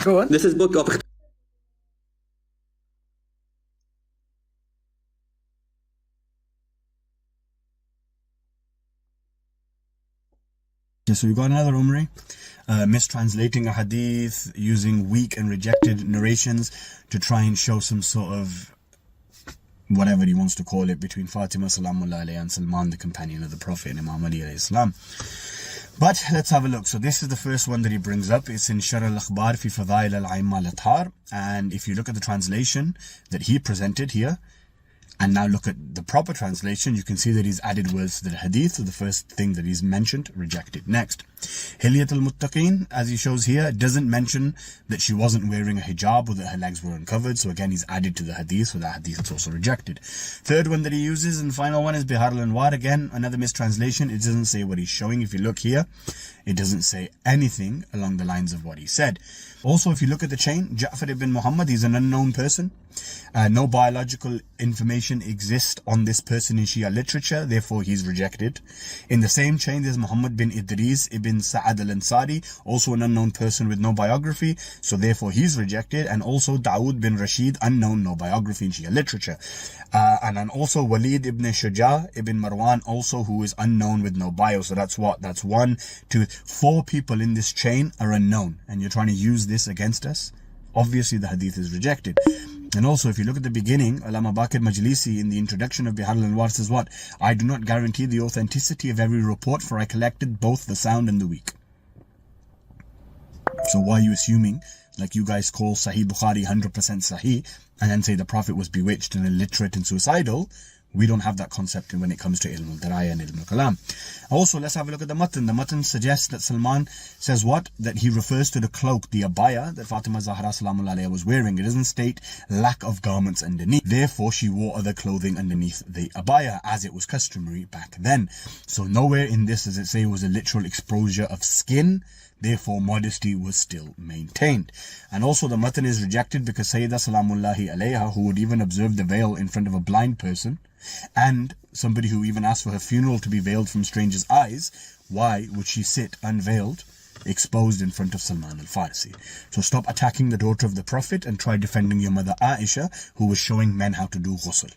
Go on. This is book of... Okay, so we got another Umri, mistranslating a hadith, using weak and rejected narrations to try and show some sort of whatever he wants to call it between Fatima salamullah alayha and Salman, the companion of the Prophet, and Imam Ali alayhi salam. But let's have a look. So this is the first one that he brings up. It's in Shar al-Akhbar fi Fadail al-Aimma al-Athar. And if you look at the translation that he presented here, and now look at the proper translation, you can see that he's added words to the hadith. So the first thing that he's mentioned, rejected. Next, Hilyat al-Muttaqeen, as he shows here, doesn't mention that she wasn't wearing a hijab or that her legs were uncovered. So again, he's added to the hadith, so that hadith is also rejected. Third one that he uses, and final one, is Bihar al-Anwar. Again, another mistranslation. It doesn't say what he's showing. If you look here, it doesn't say anything along the lines of what he said. Also, if you look at the chain, Ja'far ibn Muhammad, he's an unknown person. No biological information exists on this person in Shia literature, therefore he's rejected. In the same chain, there's Muhammad bin Idris ibn Sa'ad al-Ansari, also an unknown person with no biography, so therefore he's rejected. And also Dawood bin Rashid, unknown, no biography in Shia literature. And then also Walid ibn Shuja ibn Marwan, also who is unknown with no bio. So that's what? That's 1, 2, 4 people in this chain are unknown. And you're trying to use this against us? Obviously the hadith is rejected. And also, if you look at the beginning, Allama Baqir Majlisi in the introduction of Bihar al-Anwar says what? I do not guarantee the authenticity of every report, for I collected both the sound and the weak. So why are you assuming, like you guys call Sahih Bukhari 100% Sahih, and then say the Prophet was bewitched and illiterate and suicidal? We don't have that concept when it comes to ilm al-diraya and ilm al-kalam. Also, let's have a look at the matan. The matan suggests that Salman says what? That he refers to the cloak, the abaya, that Fatima Zahra salamullah alayha was wearing. It doesn't state lack of garments underneath. Therefore, she wore other clothing underneath the abaya, as it was customary back then. So nowhere in this does it say it was a literal exposure of skin. Therefore, modesty was still maintained. And also the matan is rejected because Sayyida salamullahi alayha, who would even observe the veil in front of a blind person, and somebody who even asked for her funeral to be veiled from strangers' eyes, why would she sit unveiled, exposed in front of Salman al-Farisi? So stop attacking the daughter of the Prophet and try defending your mother Aisha, who was showing men how to do ghusl.